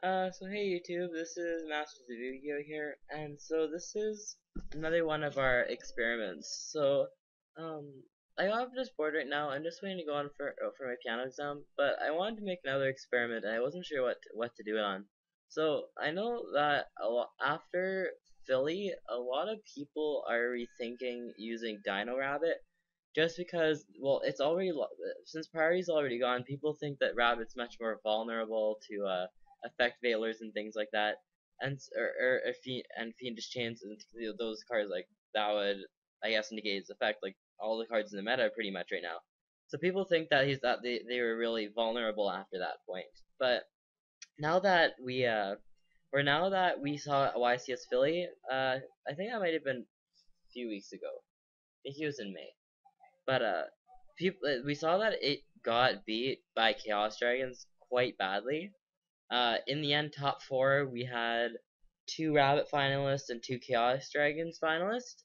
So hey YouTube, this is Masters of Yu-Gi-Oh here, and so this is another one of our experiments. Um, I got this board right now. I'm just waiting to go on for my piano exam, but I wanted to make another experiment, and I wasn't sure what to do it on. So I know that after Philly, a lot of people are rethinking using Dino Rabbit, just because, well, it's already since Priority's already gone. People think that Rabbit's much more vulnerable to effect veilers and things like that, and Fiendish Chains and those cards like that would, I guess, negate its effect. Like all the cards in the meta pretty much right now. So people think that they were really vulnerable after that point. But now that we saw YCS Philly, I think that might have been a few weeks ago. I think he was in May. But we saw that it got beat by Chaos Dragons quite badly. In the end, top four, we had two Rabbit finalists and two Chaos Dragons finalists,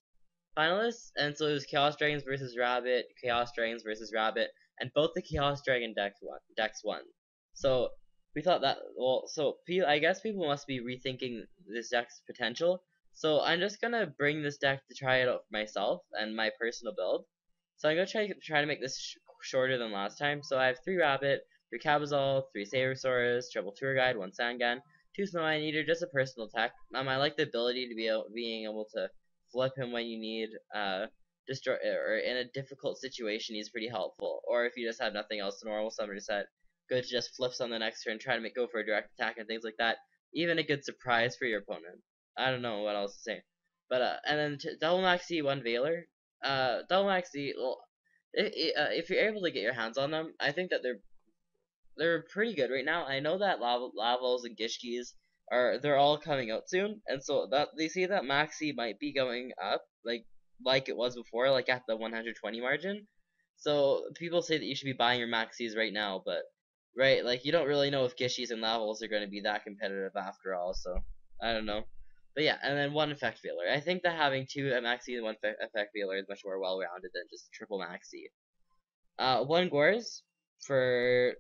and so it was Chaos Dragons versus Rabbit, Chaos Dragons versus Rabbit, and both the Chaos Dragon decks won. So we thought that, well, so I guess people must be rethinking this deck's potential. So I'm just gonna bring this deck to try it out myself and my personal build. So I'm gonna try to make this shorter than last time. So I have three Rabbit, three Cabazal, three Sabersaurus, triple Tour Guide, one Sangan, two Snow Eye Eater, just a personal tech. I like the ability to being able to flip him when you need destroy, or in a difficult situation. He's pretty helpful. Or if you just have nothing else, the normal summoner set, good to just flips on the next turn, try to go for a direct attack and things like that. Even a good surprise for your opponent. I don't know what else to say. But and then double maxi one Veiler. Double maxi. Well, if you're able to get your hands on them, I think that they're pretty good right now. I know that Lavos and Gishkis they're all coming out soon, and so that they say that Maxi might be going up, like it was before, like at the 120 margin. So people say that you should be buying your Maxis right now, but right, like you don't really know if Gishis and Lavos are going to be that competitive after all. So I don't know. But yeah, and then one effect veiler. I think that having two Maxi and one effect veiler is much more well-rounded than just triple Maxi. One Gores for,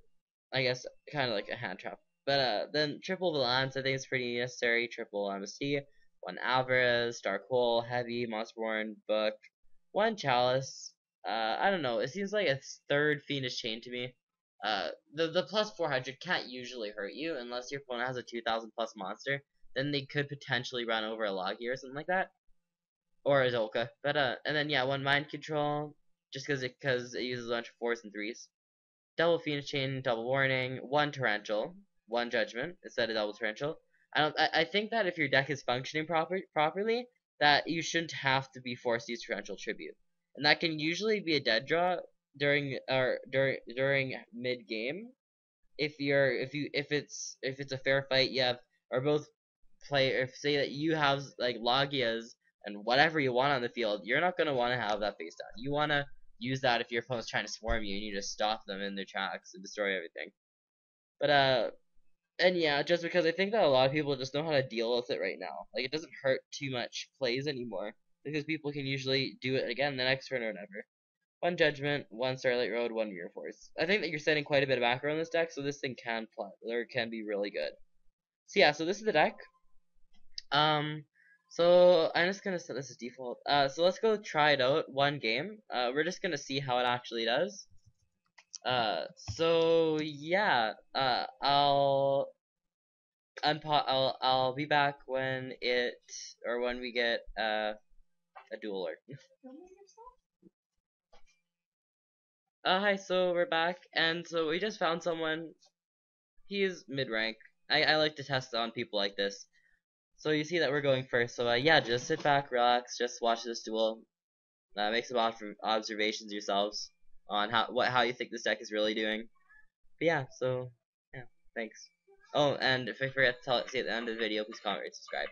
I guess, kind of like a hand trap. But then triple Valance I think is pretty necessary. Triple MST, one Alvarez, Dark Hole, Heavy, Monsterborn, Book, one Chalice. I don't know. It seems like a third Fiendish Chain to me. The plus 400 can't usually hurt you unless your opponent has a 2000 plus monster. Then they could potentially run over a Logi or something like that, or a Zolka. But and then yeah, one Mind Control, just because it uses a bunch of 4s and 3s. Double Phoenix Chain, double Warning, one Torrential, one Judgment instead of double Torrential. I think that if your deck is functioning properly, that you shouldn't have to be forced to use Torrential Tribute, and that can usually be a dead draw during mid game. If it's a fair fight, you have, or both play, if say that you have like Logias and whatever you want on the field, you're not gonna want to have that face down. You want to use that if your opponent's trying to swarm you and you just stop them in their tracks and destroy everything. But and yeah, just because I think that a lot of people just know how to deal with it right now. Like it doesn't hurt too much plays anymore because people can usually do it again the next turn or whatever. One Judgment, one Starlight Road, one Mirror Force. I think that you're setting quite a bit of macro in this deck, so this thing can play, or can be really good. So yeah, so this is the deck. Um, so I'm just gonna set this as default. So let's go try it out one game. We're just gonna see how it actually does. So yeah. I'll be back when we get a dueler. Hi. So we're back, and so we just found someone. He's mid rank. I like to test on people like this. So you see that we're going first. So yeah, just sit back, relax, just watch this duel. Make some observations yourselves on how you think this deck is really doing. But yeah, so yeah, thanks. Oh, and if I forget to say at the end of the video, please comment, rate, subscribe.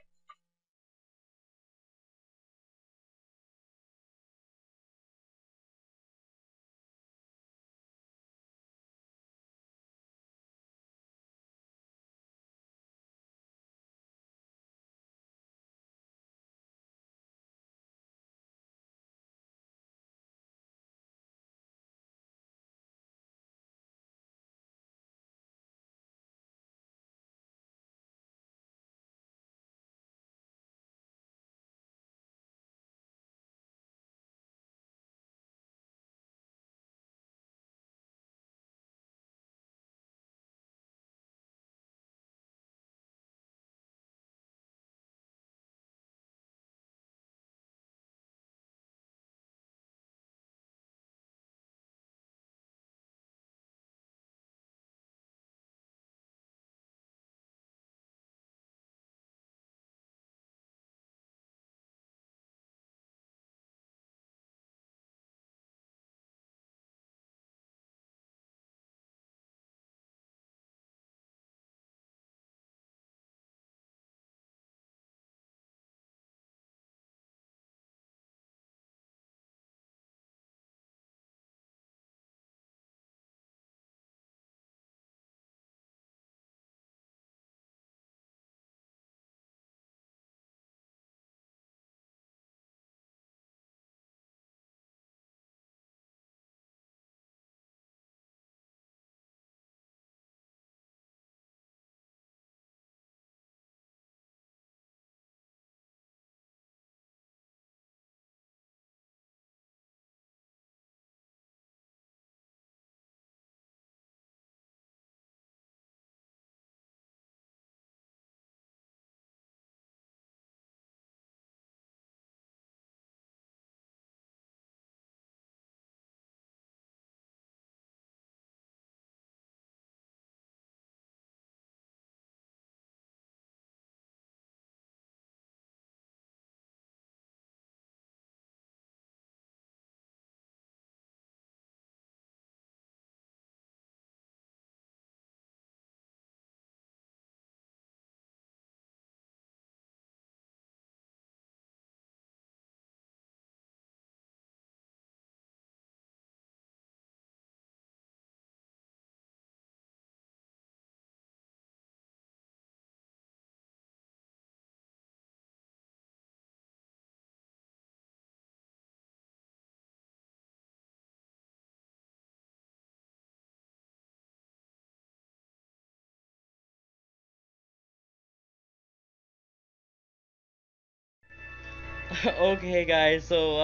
Okay, guys, so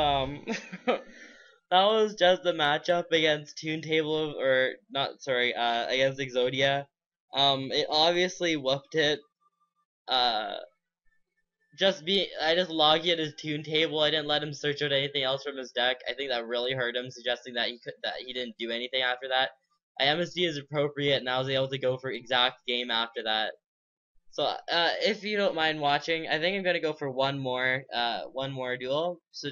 that was just the matchup against Toon Table, or not, sorry, against Exodia. It obviously whooped it. Uh, I just logged in his Toon Table. I didn't let him search out anything else from his deck. I think that really hurt him, suggesting that he didn't do anything after that. MSD is appropriate, and I was able to go for exact game after that. So, if you don't mind watching, I think I'm gonna go for one more duel. So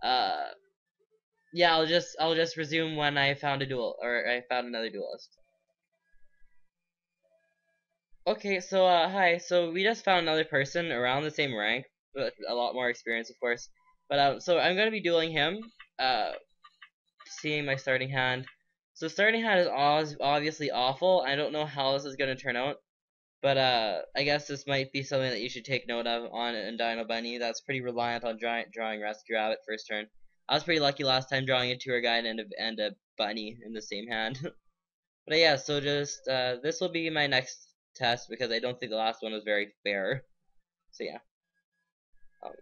uh, yeah, I'll just resume when I found a duel, or I found another duelist. Okay, so, hi. So we just found another person around the same rank, but a lot more experience, of course. But, so I'm gonna be dueling him, uh, seeing my starting hand. So starting hand is obviously awful. I don't know how this is gonna turn out. But I guess this might be something that you should take note of on in Dino Bunny. That's pretty reliant on drawing Rescue Rabbit first turn. I was pretty lucky last time drawing a tour guide and a bunny in the same hand. But yeah, so just this will be my next test because I don't think the last one was very fair. So yeah. Um,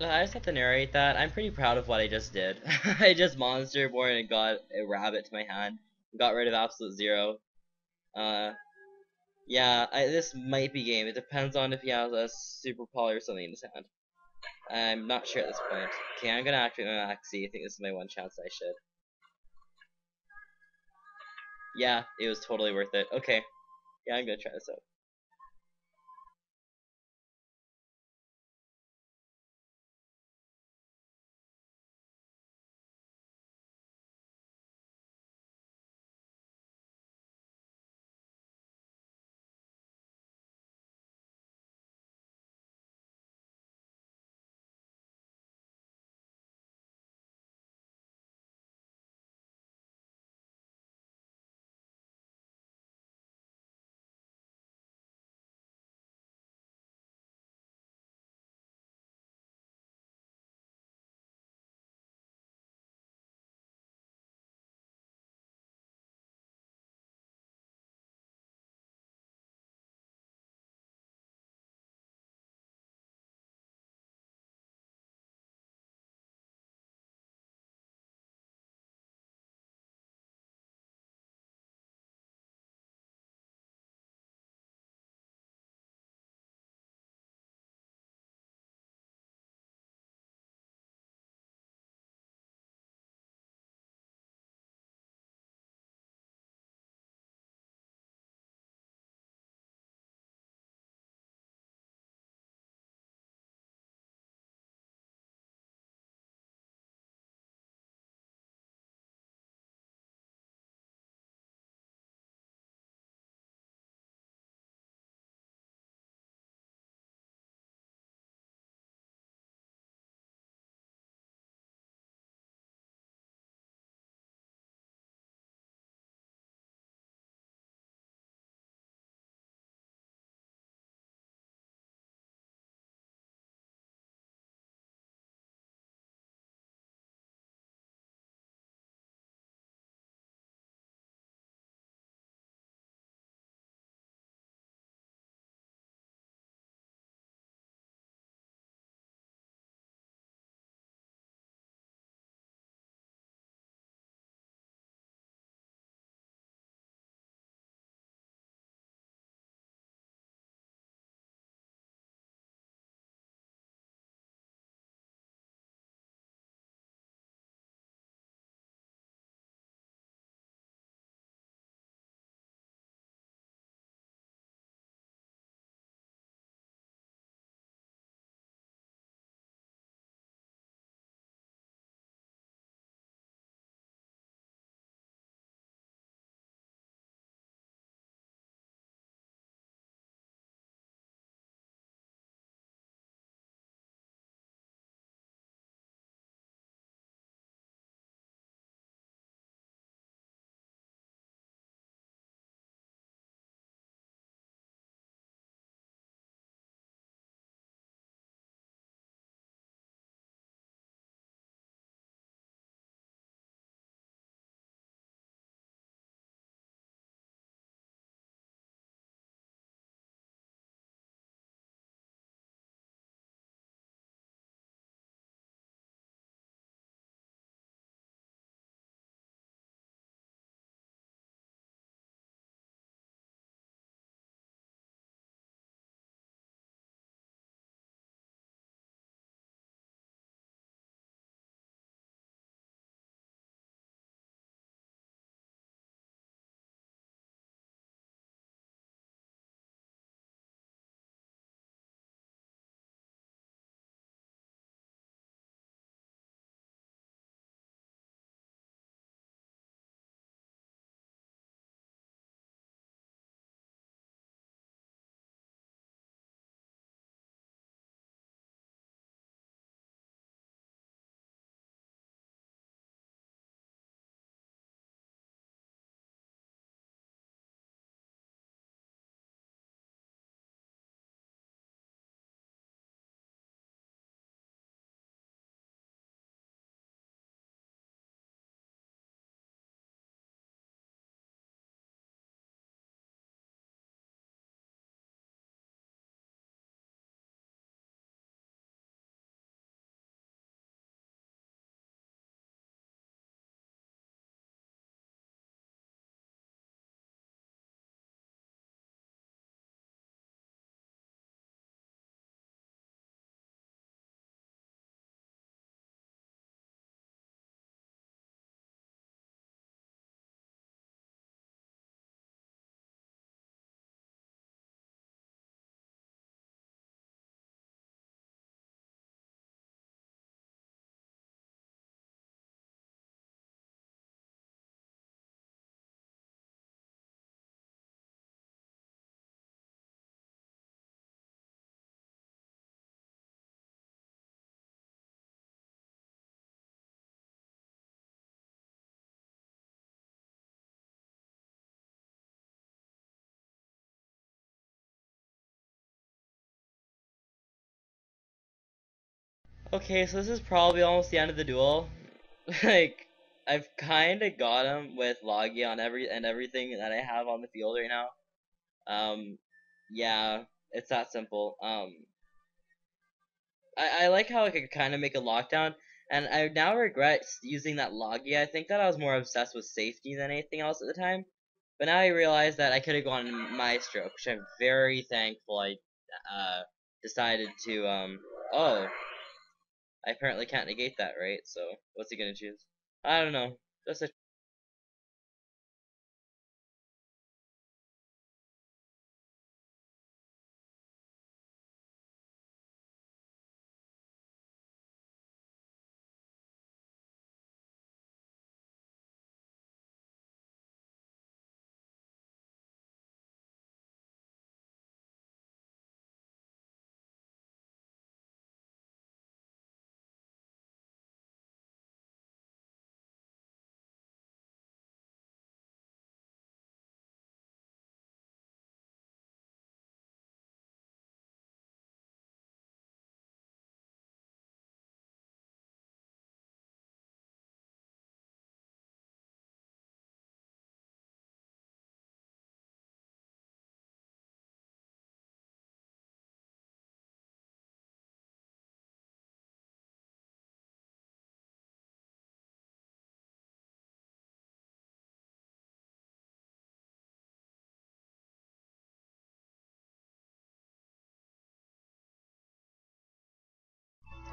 I just have to narrate that. I'm pretty proud of what I just did. I just monster born and got a rabbit to my hand. Got rid of absolute zero. Uh, yeah, this might be game. It depends on if he has a super poly or something in his hand. I'm not sure at this point. Okay, I'm gonna activate my Maxi. I think this is my one chance I should. Yeah, it was totally worth it. Okay, yeah, I'm gonna try this out. Okay, so this is probably almost the end of the duel. Like, I've kind of got him with Logia on everything that I have on the field right now. Um, yeah, it's that simple. I like how I could kind of make a lockdown, and I now regret using that Logia. I think that I was more obsessed with safety than anything else at the time. But now I realize that I could have gone Maestro, which I'm very thankful I decided to. Oh, I apparently can't negate that, right? So what's he gonna choose? I don't know. Just a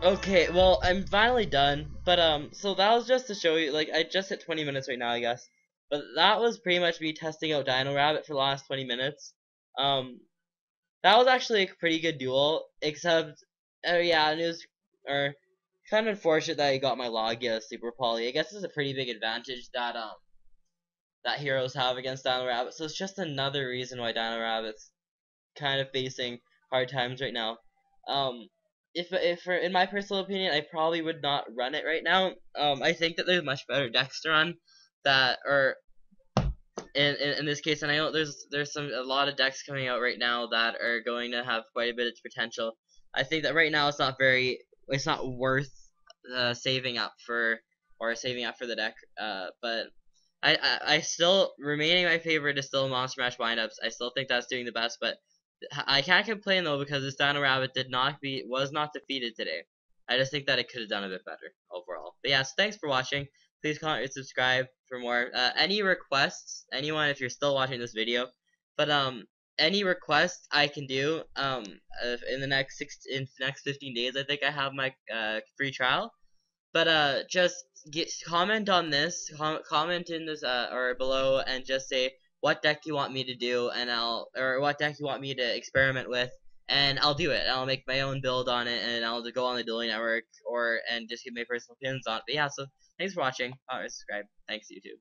Okay, well, I'm finally done. But so that was just to show you. Like, I just hit 20 minutes right now, I guess. But that was pretty much me testing out Dino Rabbit for the last 20 minutes. Um, that was actually a pretty good duel, except, yeah, and it was, or kind of unfortunate that I got my Logia Super Poly. I guess it's a pretty big advantage that that heroes have against Dino Rabbit. So it's just another reason why Dino Rabbit's kind of facing hard times right now. Um, if in my personal opinion, I probably would not run it right now. I think that there's much better decks to run that, or in this case, and I know there's a lot of decks coming out right now that are going to have quite a bit of potential. I think that right now it's not worth saving up for the deck. But I still remaining my favorite is still Monster Mash windups. I still think that's doing the best, but I can't complain though because this Dino Rabbit was not defeated today. I just think that it could have done a bit better overall. But yeah, so thanks for watching. Please comment and subscribe for more. Any requests, anyone, if you're still watching this video, but any requests I can do in the next 15 days, I think I have my free trial. But just comment on this, comment in this or below, and just say what deck you want me to do, and or what deck you want me to experiment with, and I'll do it. I'll make my own build on it, and I'll go on the Dueling Network and just give my personal opinions on it. But yeah, so thanks for watching. Subscribe. Thanks, YouTube.